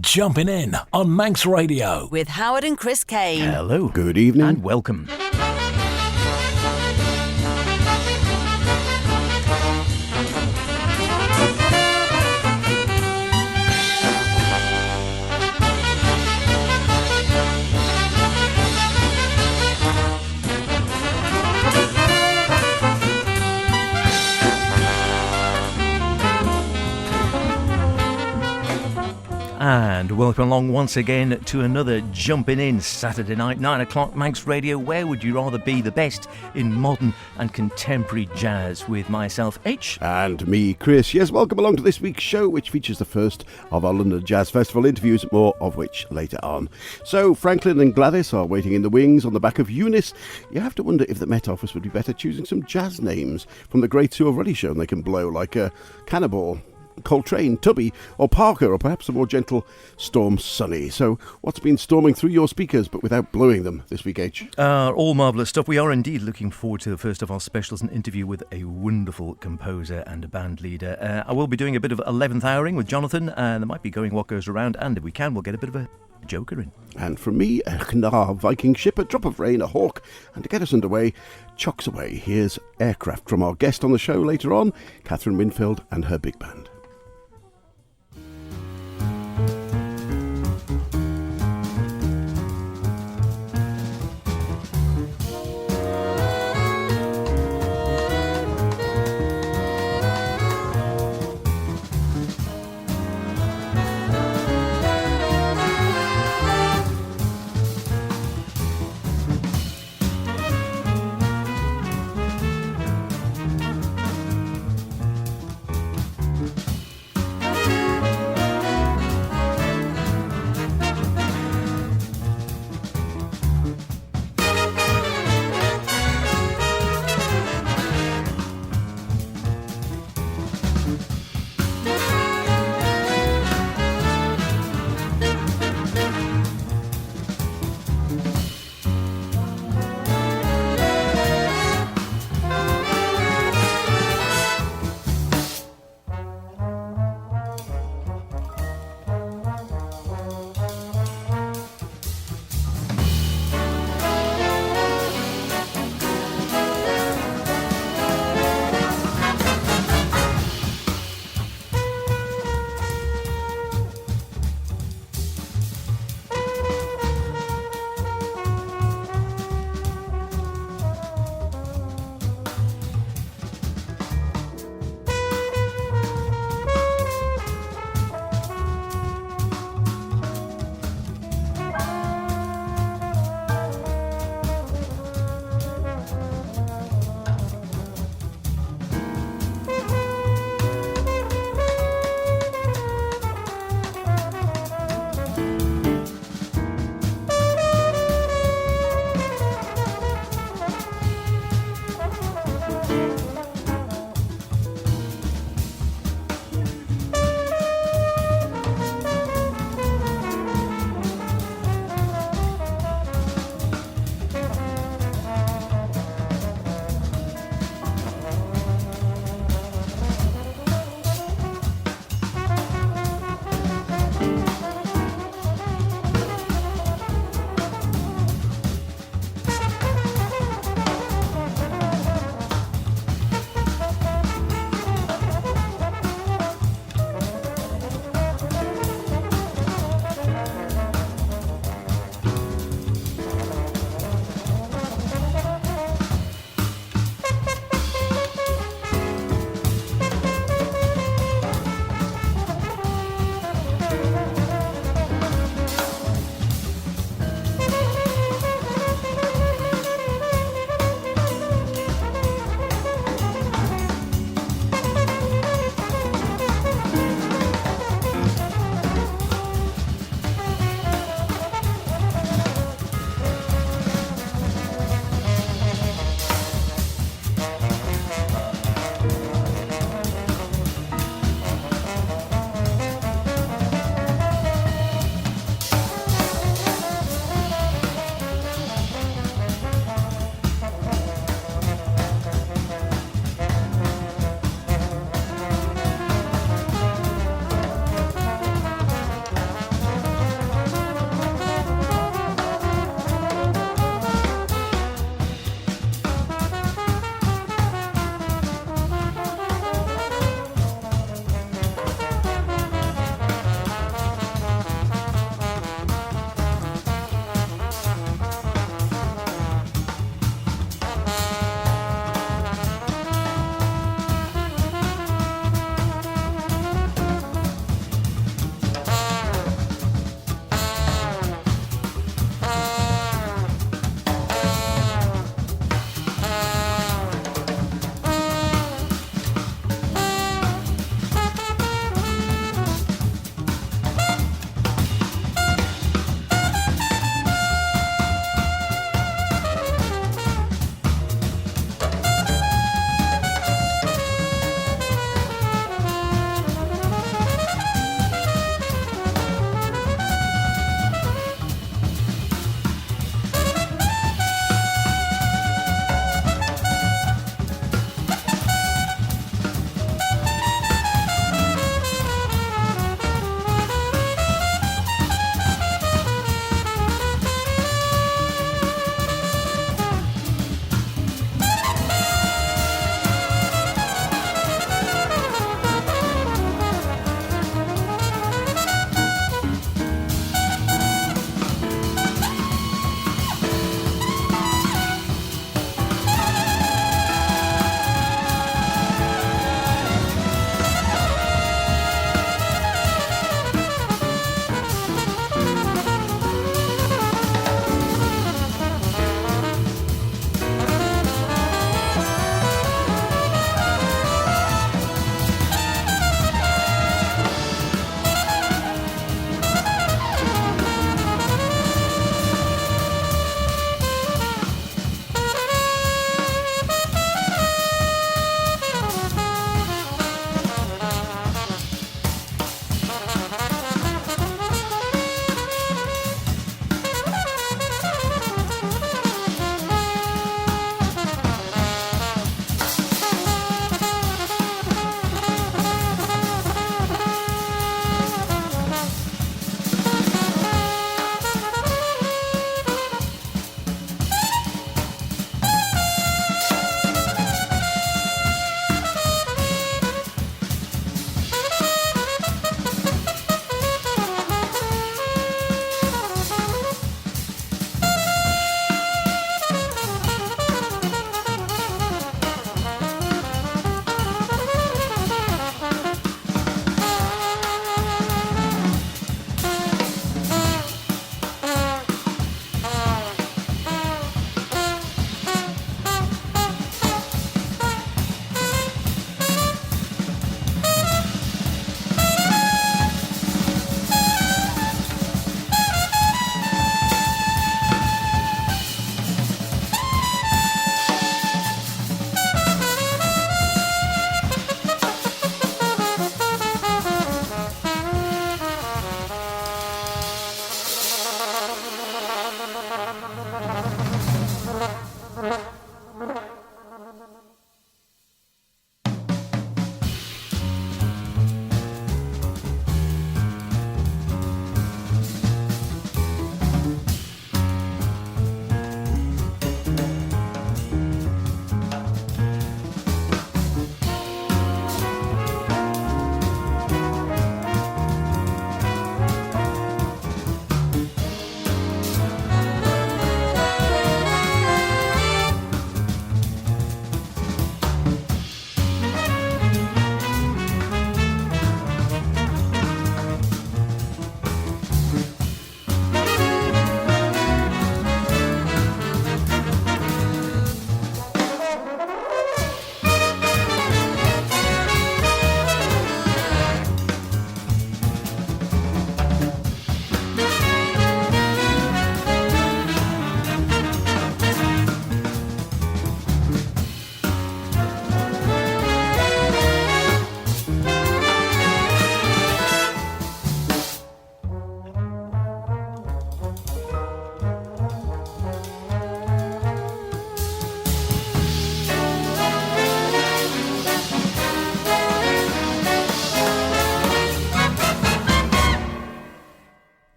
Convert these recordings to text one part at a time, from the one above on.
Jumpin' In on Manx Radio. With Howard and Chris Kane. Hello. Good evening. And welcome. And welcome along once again to another Jumpin' In Saturday night, 9 o'clock, Manx Radio. Where would you rather be? The best in modern and contemporary jazz with myself, H. And me, Chris. Yes, welcome along to this week's show, which features the first of our London Jazz Festival interviews, more of which later on. So, Franklin and Gladys are waiting in the wings on the back of Eunice. You have to wonder if the Met Office would be better choosing some jazz names from the greats who have already shown they can blow, like Cannonball, Coltrane, Tubby, or Parker, or perhaps a more gentle Storm Sunny. So what's been storming through your speakers but without blowing them this week, H? All marvellous stuff. We are indeed looking forward to the first of our specials, an interview with a wonderful composer and a band leader. I will be doing a bit of 11th houring with Jonathan, and there might be going what goes around, and if we can, we'll get a bit of a joker in. And from me, a Gnar Viking ship, a drop of rain, a hawk, and to get us underway, chocks away. Here's Aircraft from our guest on the show later on, Kathrine Windfeld and her big band.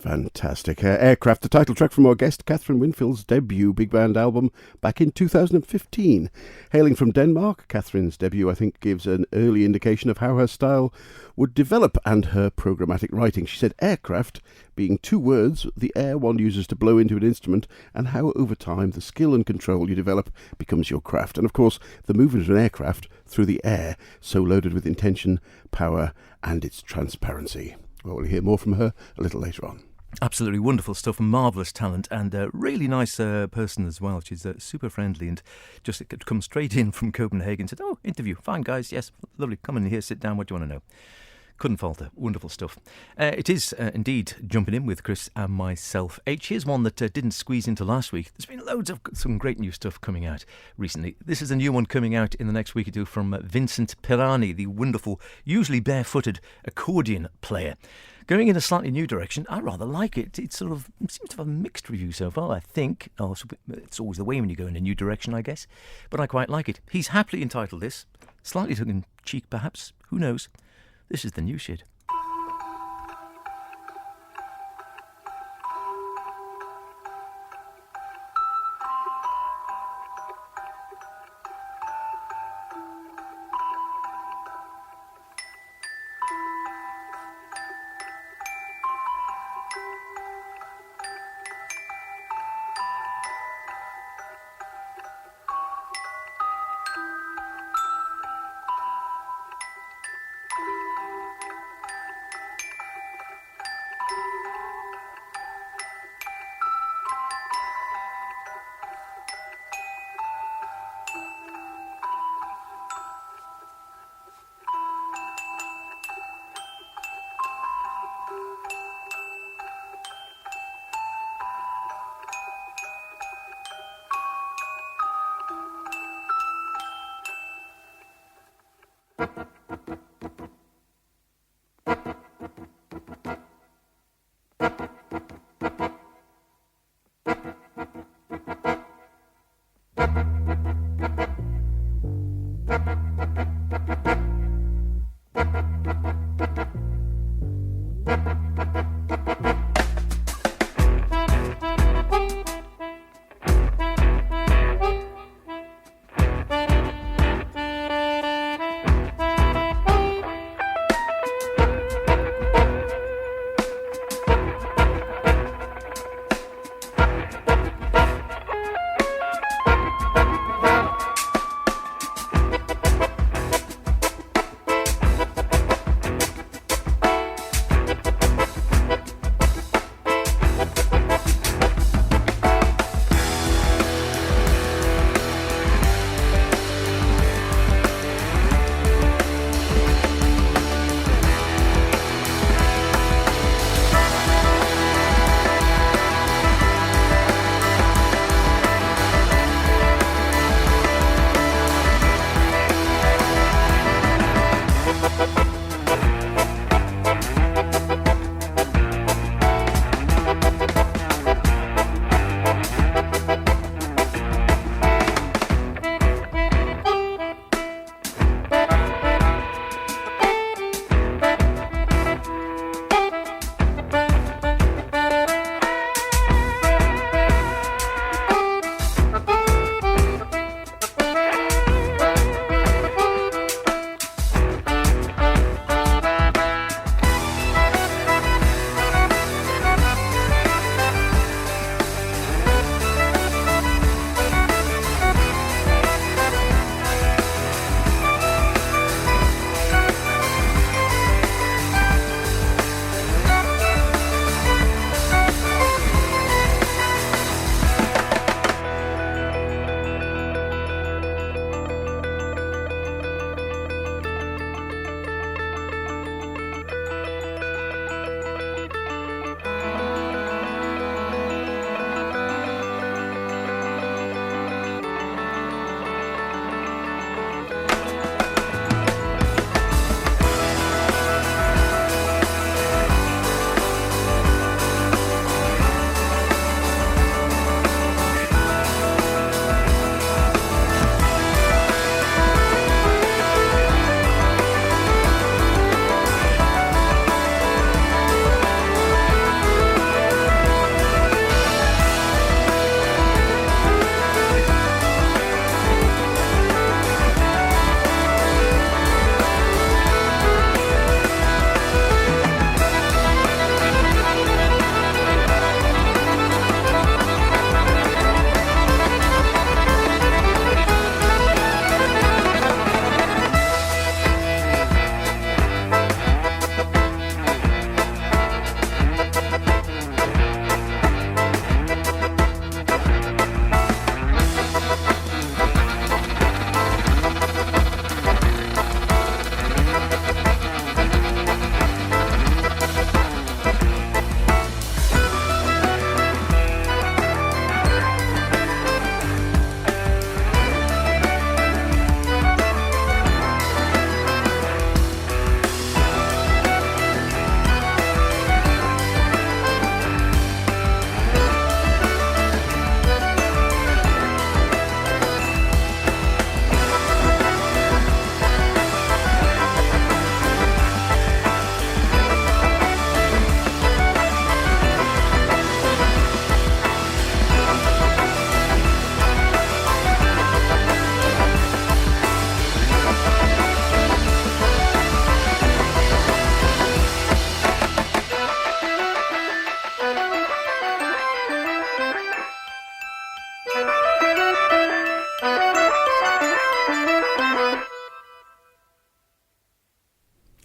Fantastic. Aircraft, the title track from our guest Kathrine Windfeld's debut big band album back in 2015. Hailing from Denmark, Kathrine's debut, I think, gives an early indication of how her style would develop and her programmatic writing. She said aircraft being two words, the air one uses to blow into an instrument, and how over time the skill and control you develop becomes your craft. And of course, the movement of an aircraft through the air, so loaded with intention, power, and its transparency. Well, we'll hear more from her a little later on. Absolutely wonderful stuff, marvellous talent, and a really nice person as well. She's super friendly and just come straight in from Copenhagen and said, "Oh, interview, fine guys, yes, lovely, come in here, sit down, what do you want to know?" Couldn't fault her. Wonderful stuff. It is indeed Jumping In with Chris and myself. Here's one that didn't squeeze into last week. There's been loads of some great new stuff coming out recently. This is a new one coming out in the next week or two from Vincent Pirani, the wonderful, usually barefooted accordion player. Going in a slightly new direction, I rather like it. It seems to have a mixed review so far, I think. Oh, it's always the way when you go in a new direction, I guess. But I quite like it. He's happily entitled this. Slightly tongue-in-cheek, perhaps. Who knows? This is the new shit.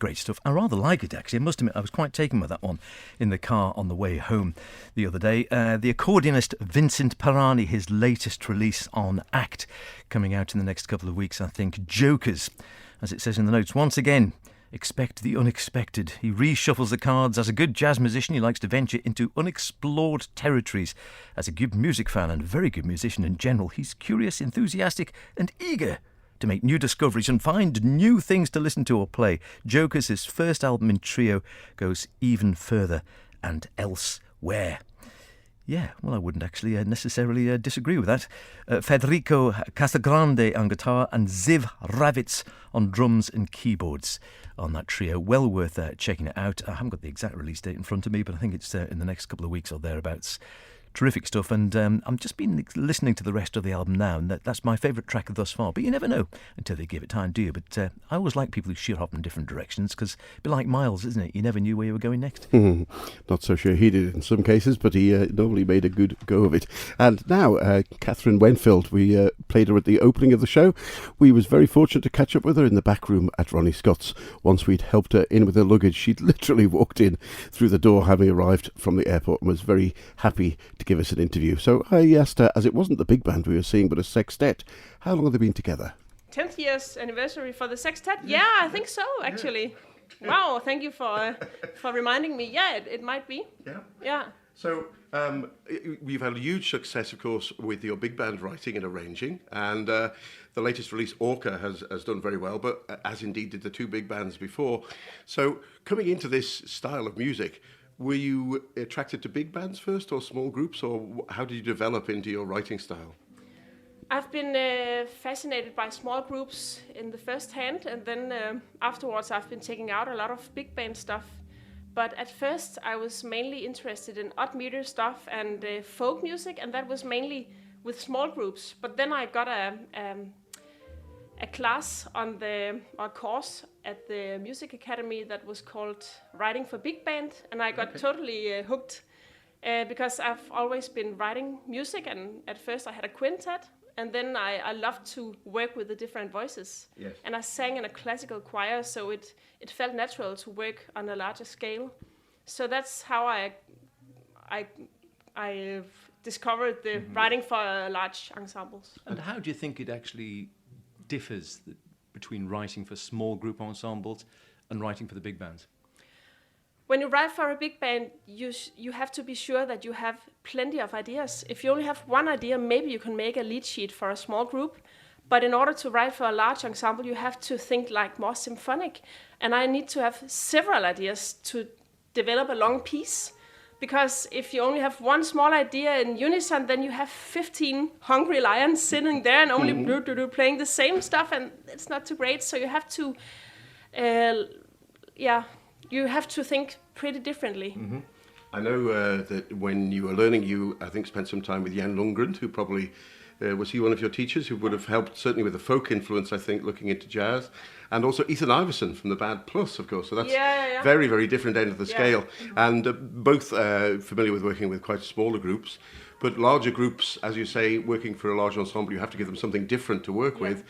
great stuff. I rather like it, actually. I must admit, I was quite taken with that one in the car on the way home the other day. The accordionist Vincent Parani, his latest release on ACT, coming out in the next couple of weeks, I think. Jokers, as it says in the notes. Once again, expect the unexpected. He reshuffles the cards. As a good jazz musician, he likes to venture into unexplored territories. As a good music fan and very good musician in general, he's curious, enthusiastic and eager to make new discoveries and find new things to listen to or play. Jokers, his first album in trio, goes even further and elsewhere. Yeah, well, I wouldn't actually necessarily disagree with that. Federico Casagrande on guitar and Ziv Ravitz on drums and keyboards on that trio. Well worth checking it out. I haven't got the exact release date in front of me, but I think it's in the next couple of weeks or thereabouts. Terrific stuff, and I'm just been listening to the rest of the album now, and that's my favourite track thus far. But you never know until they give it time, do you? But I always like people who shoot off in different directions, because it'd be like Miles, isn't it? You never knew where you were going next. Not so sure he did in some cases, but he normally made a good go of it. And now, Kathrine Windfeld, we played her at the opening of the show. We was very fortunate to catch up with her in the back room at Ronnie Scott's. Once we'd helped her in with her luggage, she'd literally walked in through the door, having arrived from the airport, and was very happy to give us an interview. So I asked her, as it wasn't the big band we were seeing, but a sextet, how long have they been together? 10th year's anniversary for the sextet? Yeah, I think so, actually. Yeah. Wow, thank you for reminding me. Yeah, it might be. Yeah. So we've had a huge success, of course, with your big band writing and arranging, and the latest release, Orca, has done very well, but as indeed did the two big bands before. So coming into this style of music, were you attracted to big bands first or small groups, or how did you develop into your writing style? I've been fascinated by small groups in the first hand, and then afterwards I've been taking out a lot of big band stuff. But at first I was mainly interested in odd meter stuff and folk music, and that was mainly with small groups. But then I got a class on a course at the music academy that was called Writing for Big Band, and I got totally hooked because I've always been writing music, and at first I had a quintet, and then I loved to work with the different voices. Yes. And I sang in a classical choir, so it felt natural to work on a larger scale. So that's how I discovered the writing for large ensembles. And how do you think it actually differs between writing for small group ensembles and writing for the big bands? When you write for a big band, you have to be sure that you have plenty of ideas. If you only have one idea, maybe you can make a lead sheet for a small group. But in order to write for a large ensemble, you have to think like more symphonic. And I need to have several ideas to develop a long piece. Because if you only have one small idea in unison, then you have 15 hungry lions sitting there and only playing the same stuff, and it's not too great. So you have to, you have to think pretty differently. Mm-hmm. I know that when you were learning, you, I think, spent some time with Jan Lundgren, who probably, was he one of your teachers who would have helped, certainly with the folk influence, I think, looking into jazz? And also Ethan Iverson from the band Plus, of course. So that's very, very different end of the scale. Mm-hmm. And both familiar with working with quite smaller groups. But larger groups, as you say, working for a large ensemble, you have to give them something different to work with.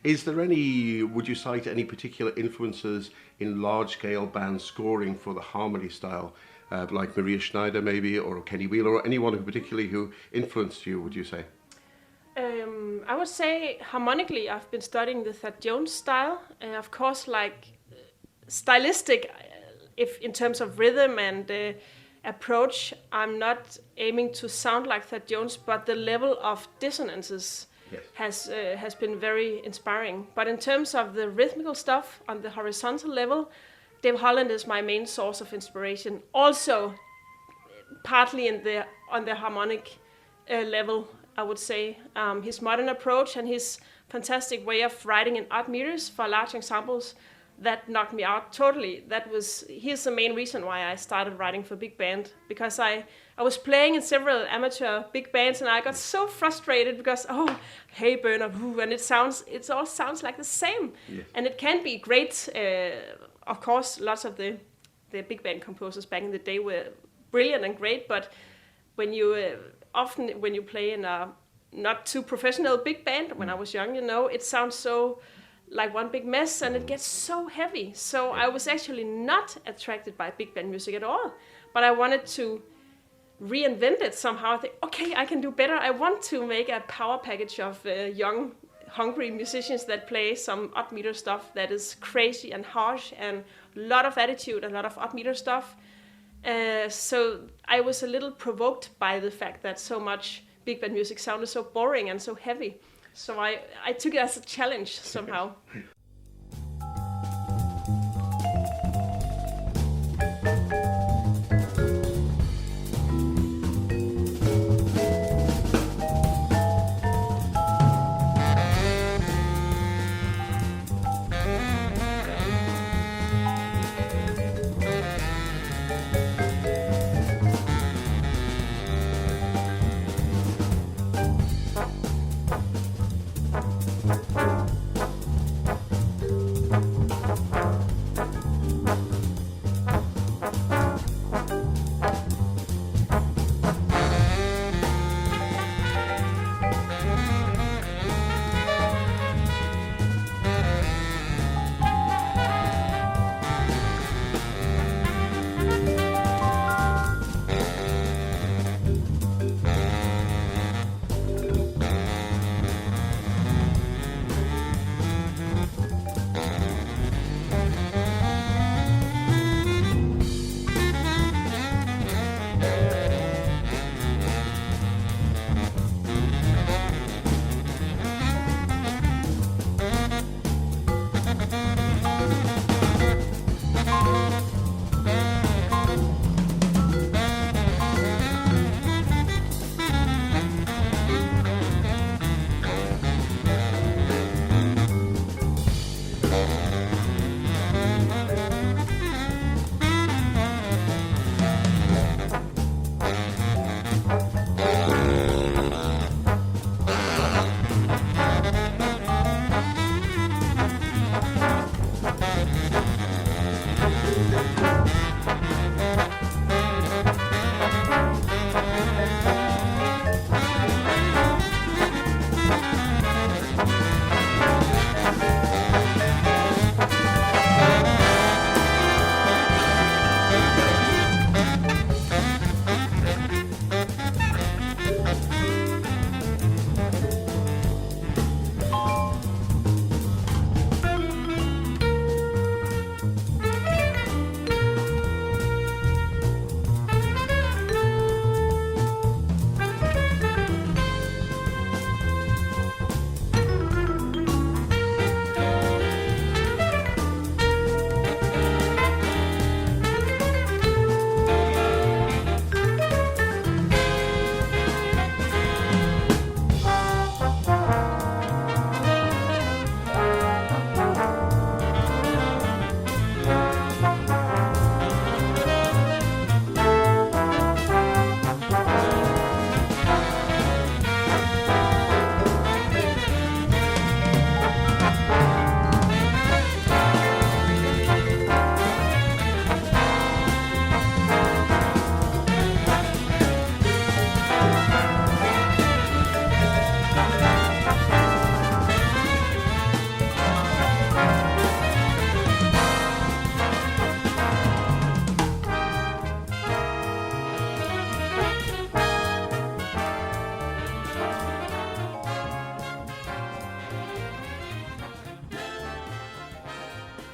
Is there any, would you cite any particular influences in large-scale band scoring for the harmony style? Like Maria Schneider maybe, or Kenny Wheeler, or anyone who influenced you, would you say? I would say harmonically, I've been studying the Thad Jones style. Of course, like stylistic, if in terms of rhythm and approach, I'm not aiming to sound like Thad Jones, but the level of dissonances has been very inspiring. But in terms of the rhythmical stuff on the horizontal level, Dave Holland is my main source of inspiration. Also, partly on the harmonic level, I would say. His modern approach and his fantastic way of writing in odd meters for large ensembles, that knocked me out totally. He's the main reason why I started writing for big band, because I was playing in several amateur big bands, and I got so frustrated because, hey Bernard, and it all sounds like the same. Yes. And it can be great. Of course, lots of the big band composers back in the day were brilliant and great, but when you play in a not too professional big band, when I was young, it sounds so like one big mess, and it gets so heavy. So I was actually not attracted by big band music at all, but I wanted to reinvent it somehow. I think, okay, I can do better. I want to make a power package of young, hungry musicians that play some odd meter stuff that is crazy and harsh and a lot of attitude, a lot of odd meter stuff. So I was a little provoked by the fact that so much big band music sounded so boring and so heavy. So I took it as a challenge somehow.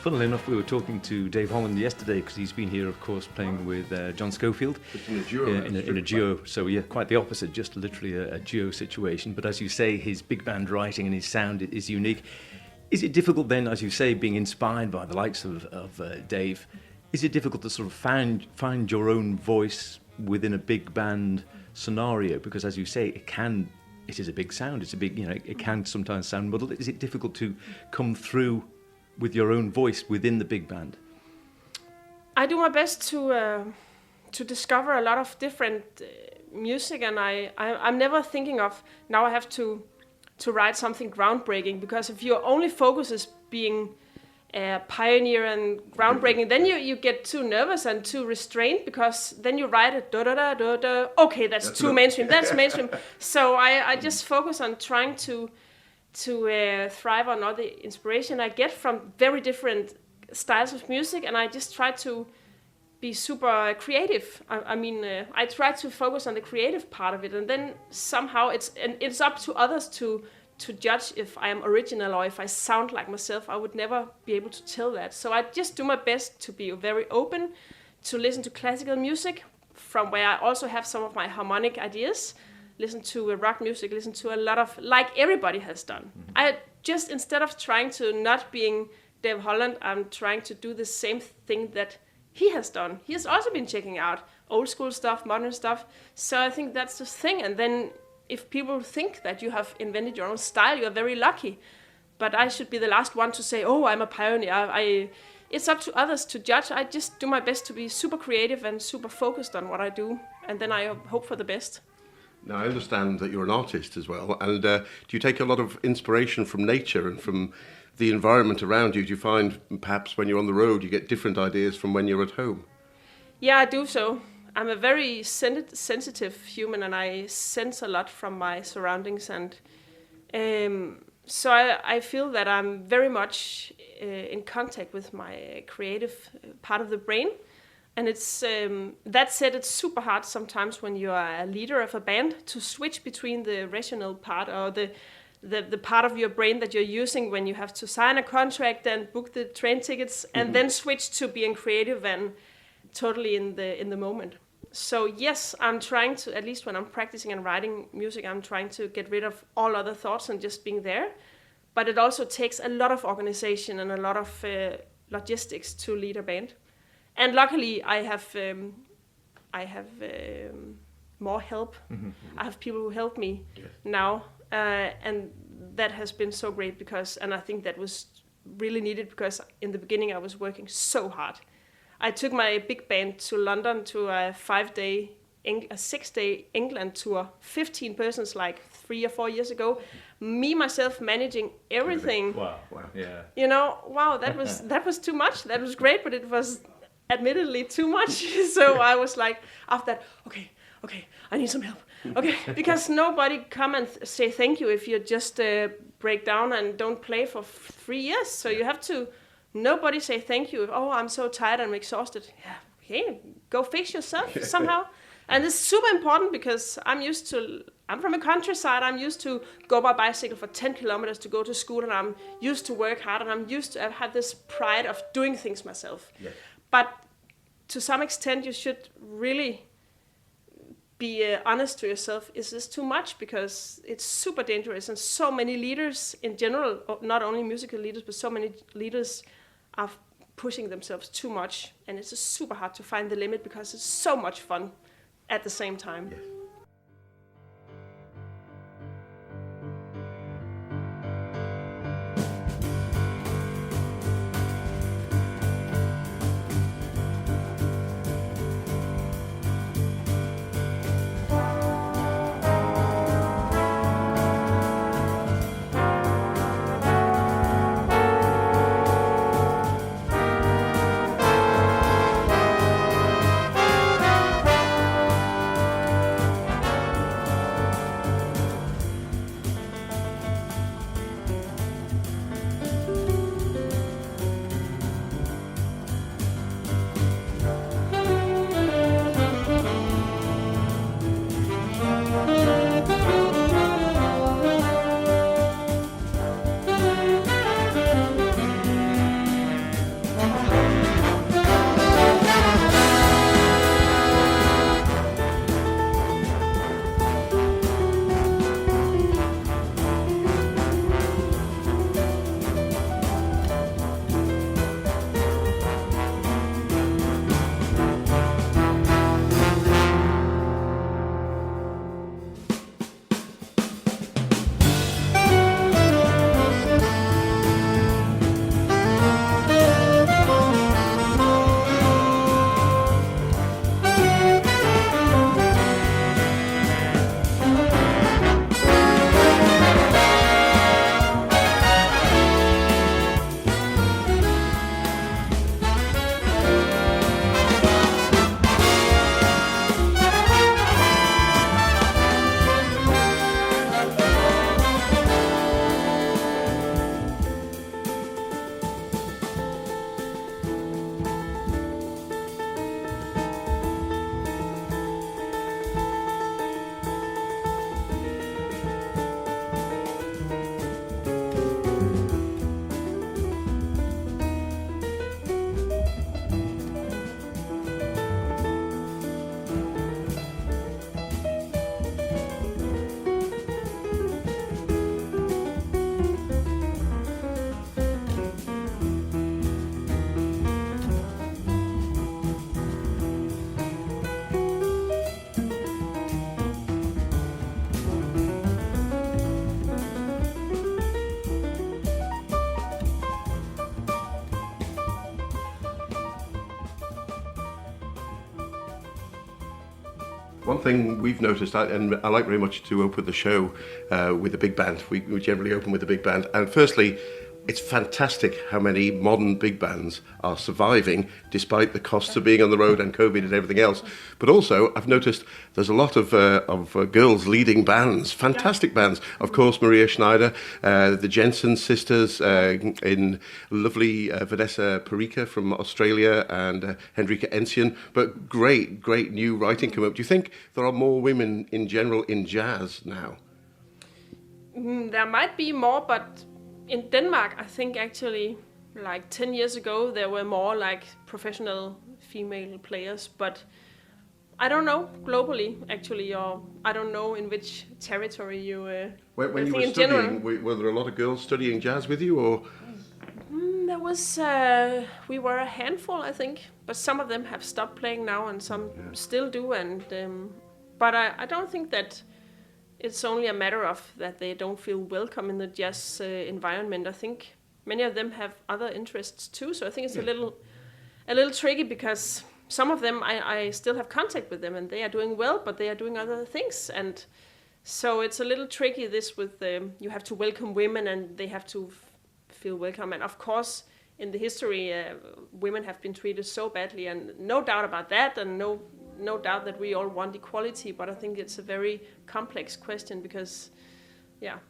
Funnily enough, we were talking to Dave Holland yesterday because he's been here, of course, playing with John Schofield in a duo. In a duo. So yeah, quite the opposite, just literally a duo situation. But as you say, his big band writing and his sound is unique. Is it difficult then, as you say, being inspired by the likes of Dave? Is it difficult to sort of find your own voice within a big band scenario? Because as you say, it is a big sound. It's a big, it can sometimes sound muddled. Is it difficult to come through with your own voice within the big band? I do my best to discover a lot of different music, and I'm never thinking of now I have to write something groundbreaking, because if your only focus is being a pioneer and groundbreaking, then you get too nervous and too restrained, because then you write it okay, that's too mainstream, that's mainstream. So I just focus on trying to thrive on all the inspiration I get from very different styles of music, and I just try to be super creative. I try to focus on the creative part of it, and then somehow it's up to others to judge if I am original or if I sound like myself. I would never be able to tell that. So I just do my best to be very open, to listen to classical music, from where I also have some of my harmonic ideas, listen to rock music, listen to a lot of, like everybody has done. I just, instead of trying to not being Dave Holland, I'm trying to do the same thing that he has done. He has also been checking out old school stuff, modern stuff. So I think that's the thing. And then if people think that you have invented your own style, you are very lucky. But I should be the last one to say, oh, I'm a pioneer. It's up to others to judge. I just do my best to be super creative and super focused on what I do. And then I hope for the best. Now, I understand that you're an artist as well. And do you take a lot of inspiration from nature and from the environment around you? Do you find perhaps when you're on the road, you get different ideas from when you're at home? Yeah, I do so. I'm a very sensitive human, and I sense a lot from my surroundings. And so I feel that I'm very much in contact with my creative part of the brain. And it's that said, it's super hard sometimes when you are a leader of a band to switch between the rational part or the part of your brain that you're using when you have to sign a contract and book the train tickets, and then switch to being creative and totally in the moment. So yes, I'm trying to, at least when I'm practicing and writing music, I'm trying to get rid of all other thoughts and just being there. But it also takes a lot of organization and a lot of logistics to lead a band. And luckily, I have more help. I have people who help me now, and that has been so great and I think that was really needed, because in the beginning I was working so hard. I took my big band to London to a 6-day England tour, 15 persons, like 3 or 4 years ago. Me, myself, managing everything. Wow, yeah. You know, wow, that was too much. That was great, but it was admittedly too much. So I was like, after that, okay, I need some help. Okay, because nobody come and say thank you if you just break down and don't play for 3 years. So you have to, nobody say thank you. Oh, I'm so tired, I'm exhausted. Yeah, okay, go fix yourself somehow. And it's super important, because I'm from a countryside. I'm used to go by bicycle for 10 kilometers to go to school, and I'm used to work hard, and I have this pride of doing things myself. Yeah. But to some extent, you should really be honest to yourself. Is this too much? Because it's super dangerous, and so many leaders in general, not only musical leaders, but so many leaders are pushing themselves too much, and it's just super hard to find the limit, because it's so much fun at the same time. Yes. One thing we've noticed, and I like very much to open the show with a big band. We generally open with a big band. And firstly, it's fantastic how many modern big bands are surviving despite the costs of being on the road and COVID and everything else. But also, I've noticed there's a lot of girls leading bands, fantastic bands. Of course, Maria Schneider, the Jensen sisters, in lovely Vanessa Perica from Australia, and Henrika Ensian. But great new writing come up. Do you think there are more women in general in jazz now? There might be more, but in Denmark, I think actually like 10 years ago, there were more like professional female players, but I don't know globally actually, or I don't know in which territory you When you were studying, were there a lot of girls studying jazz with you, or? There was, we were a handful, I think, but some of them have stopped playing now and some still do, and but I don't think that it's only a matter of that they don't feel welcome in the jazz environment. I think many of them have other interests too. So I think it's a little tricky because some of them I still have contact with them and they are doing well, but they are doing other things. And so it's a little tricky this with you have to welcome women and they have to feel welcome. And of course, in the history, women have been treated so badly, and no doubt about that, and no doubt that we all want equality, but I think it's a very complex question because,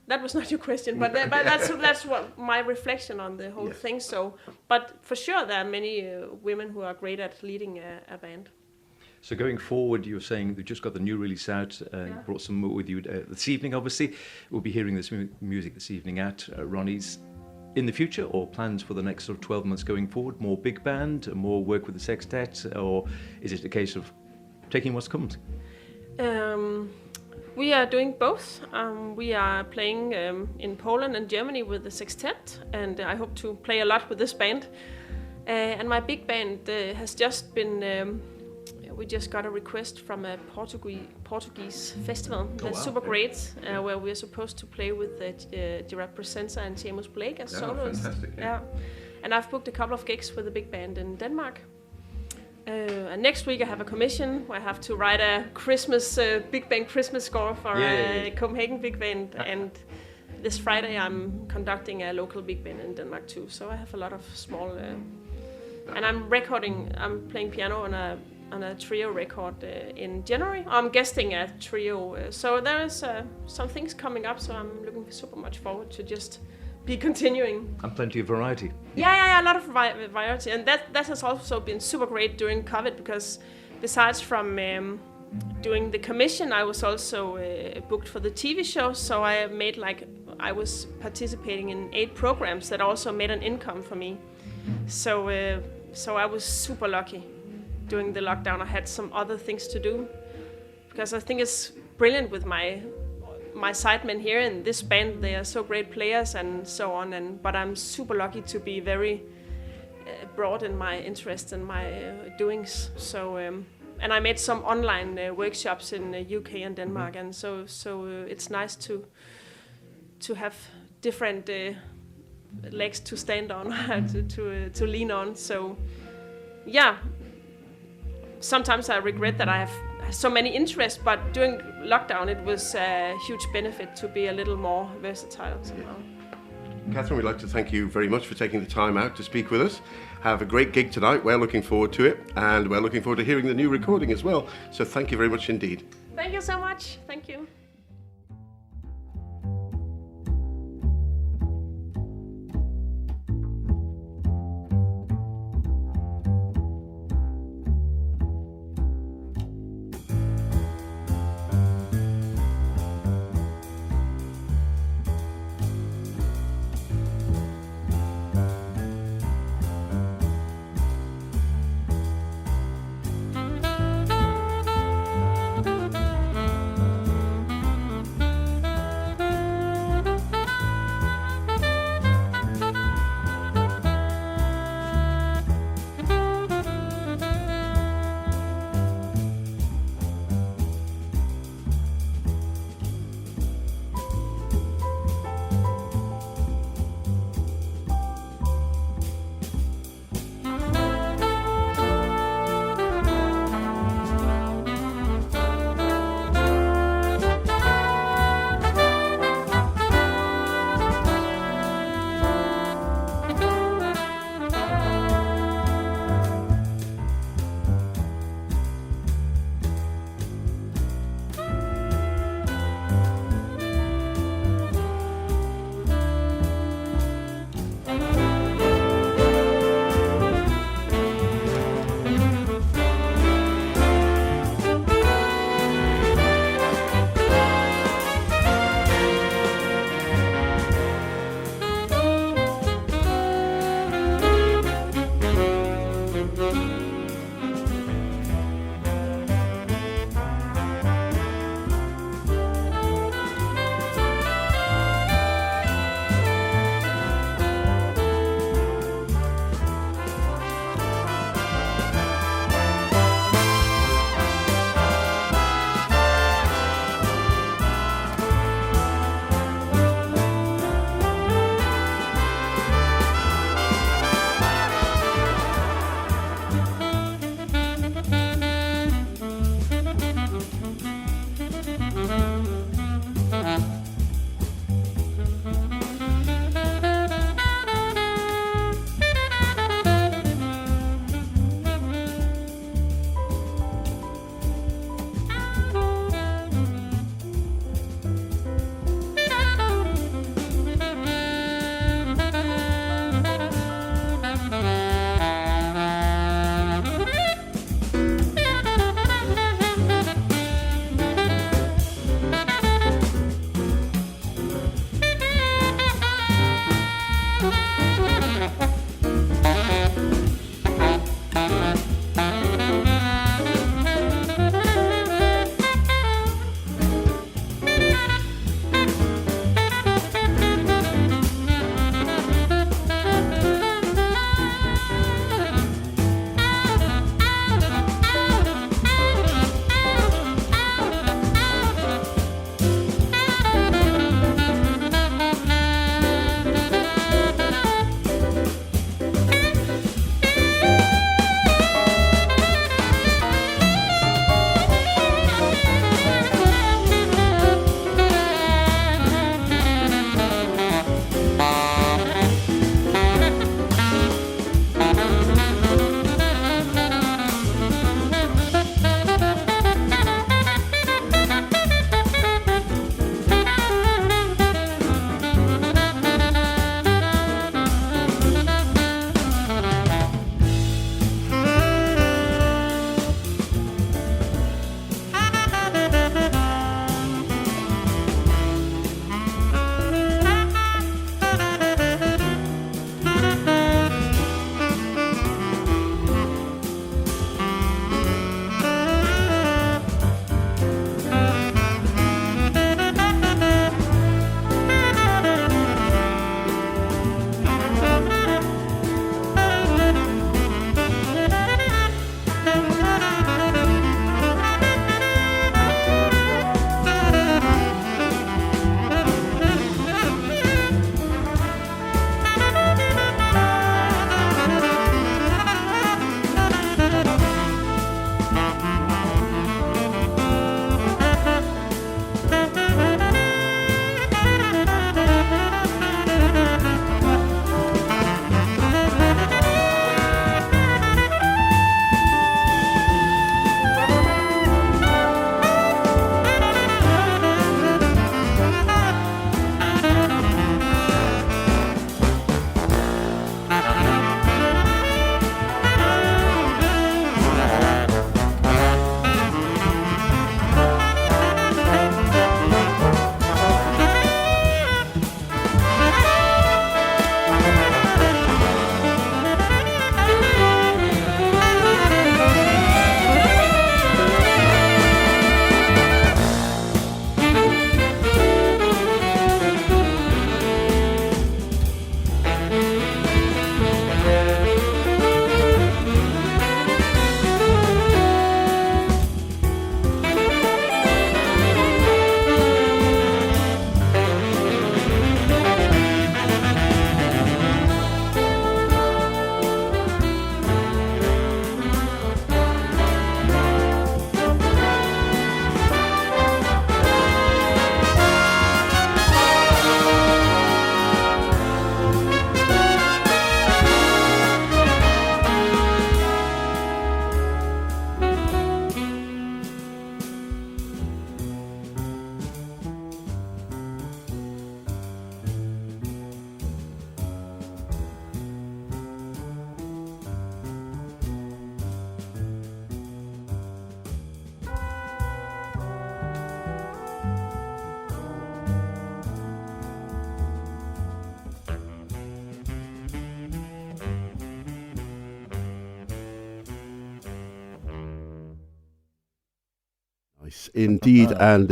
that was not your question, but that's what my reflection on the whole thing. So, but for sure there are many women who are great at leading a band. So going forward, you're saying you just got the new release out, brought some more with you this evening, obviously. We'll be hearing this music this evening at Ronnies. In the future, or plans for the next sort of 12 months going forward? More big band, more work with the sextet, or is it a case of taking what's comes? We are doing both. We are playing in Poland and Germany with the sextet, and I hope to play a lot with this band. And my big band has just been, we just got a request from a Portuguese festival. That's super great, where we're supposed to play with Gerard Presenza and Seamus Blake as solos. Fantastic, And I've booked a couple of gigs with a big band in Denmark. And next week I have a commission where I have to write a Christmas big band Christmas score for a Copenhagen big band, and this Friday I'm conducting a local big band in Denmark too. So I have a lot of small, and I'm playing piano on a trio record in January. I'm guesting a trio, so there is some things coming up. So I'm looking super much forward to just be continuing. And plenty of variety. Yeah, a lot of variety, and that has also been super great during COVID, because besides from doing the commission, I was also booked for the TV show. So I was participating in 8 programs that also made an income for me. So I was super lucky. During the lockdown, I had some other things to do, because I think it's brilliant with my sidemen here in this band. They are so great players and so on, but I'm super lucky to be very broad in my interests and my doings. So and I made some online workshops in UK and Denmark, and so it's nice to have different legs to stand on, to lean on. So sometimes I regret that I have so many interests, but during lockdown it was a huge benefit to be a little more versatile somehow. Kathrine, we'd like to thank you very much for taking the time out to speak with us. Have a great gig tonight. We're looking forward to it, and we're looking forward to hearing the new recording as well. So thank you very much indeed. Thank you so much. Thank you. Nice indeed, and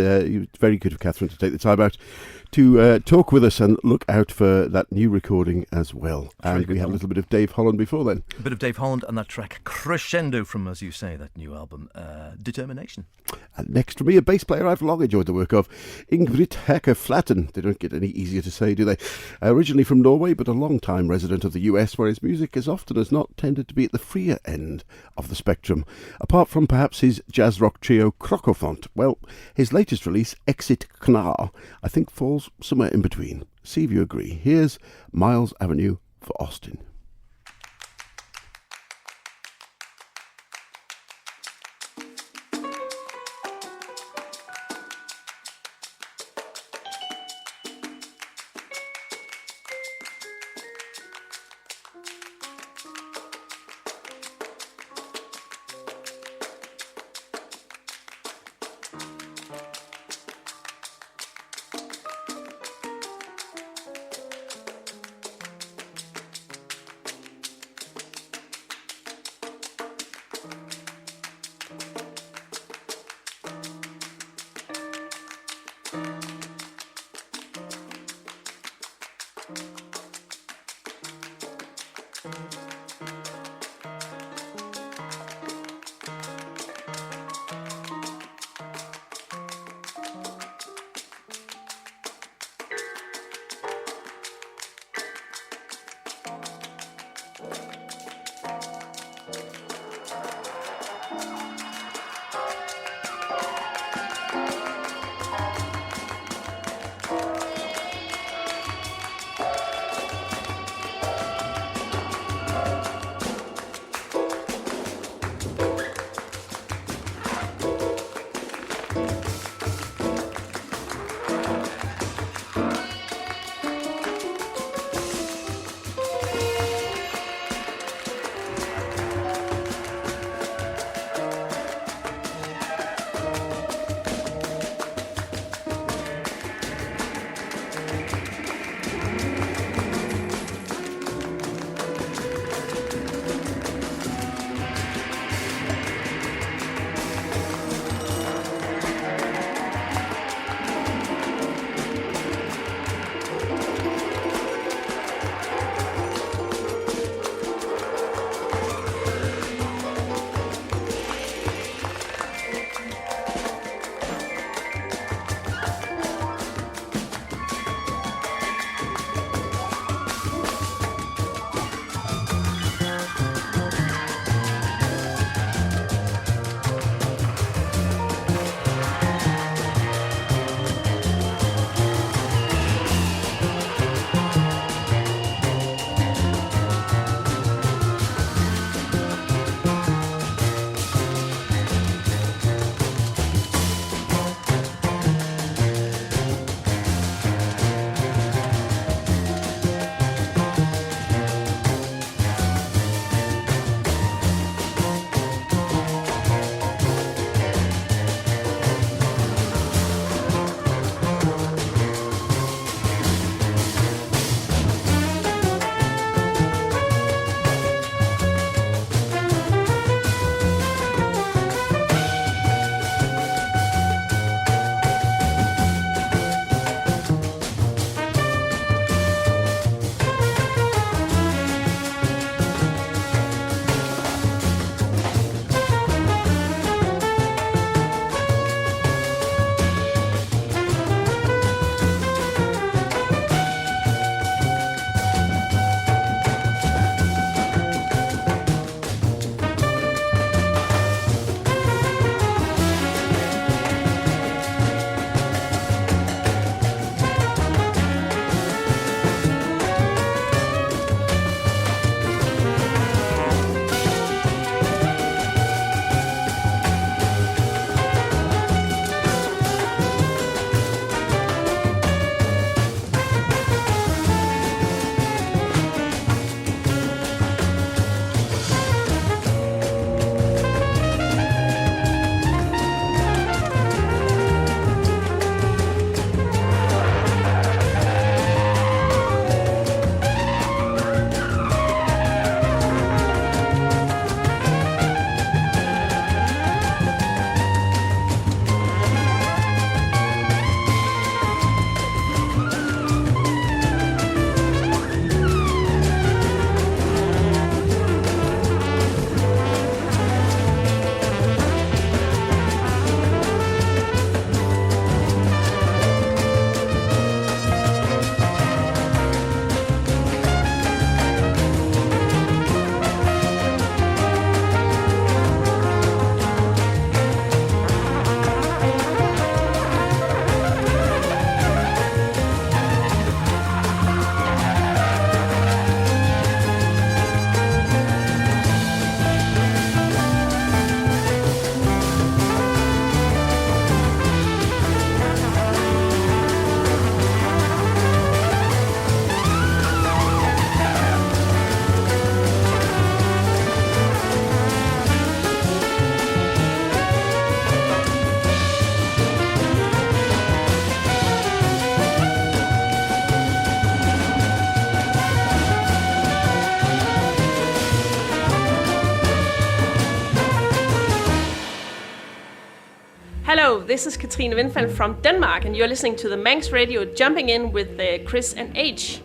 very good of Kathrine to take the time out to talk with us and look out for that new recording as well. And we had a little bit of Dave Holland before then. A bit of Dave Holland and that track Crescendo from, as you say, that new album, Determination. And next for me, a bass player I've long enjoyed the work of, Ingrid Hecker Flatten. They don't get any easier to say, do they? Originally from Norway, but a long-time resident of the US, where his music as often as not tended to be at the freer end of the spectrum. Apart from perhaps his jazz rock trio Crocofont, well, his latest release, Exit Knar, I think falls somewhere in between. See if you agree. Here's Miles Avenue for Austin. Hello, this is Kathrine Windfeld from Denmark, and you're listening to the Manx Radio Jumping In with Chris and H.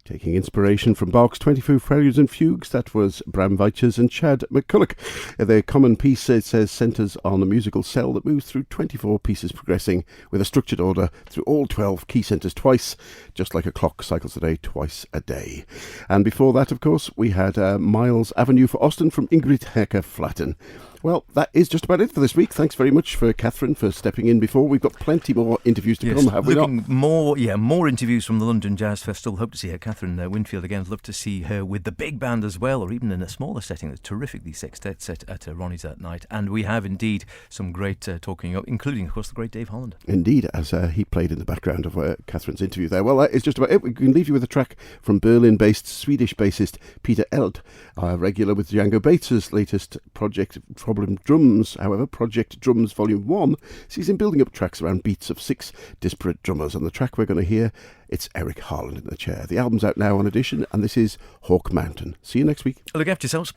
Taking inspiration from Bach's 24 Preludes and Fugues, that was Bram Weitjes and Chad McCulloch. Their common piece, it says, centres on a musical cell that moves through 24 pieces progressing with a structured order through all 12 key centres twice, just like a clock cycles a day twice a day. And before that, of course, we had Miles Avenue for Austin from Ingrid Hecker Flatten. Well, that is just about it for this week. Thanks very much for Kathrine for stepping in before. We've got plenty more interviews to come, have we not? More interviews from the London Jazz Festival. Hope to see her. Kathrine Windfeld again. I'd love to see her with the big band as well, or even in a smaller setting. The terrifically sextet set at Ronnies that night. And we have indeed some great talking, including, of course, the great Dave Holland. Indeed, as he played in the background of Kathrine's interview there. Well, that is just about it. We can leave you with a track from Berlin-based Swedish bassist Peter Eld, regular with Django Bates's latest project, Problem Drums. However, Project Drums Volume 1 sees him building up tracks around beats of 6 disparate drummers. And the track we're going to hear, it's Eric Harland in the chair. The album's out now on Edition, and this is Hawk Mountain. See you next week. Look after yourselves.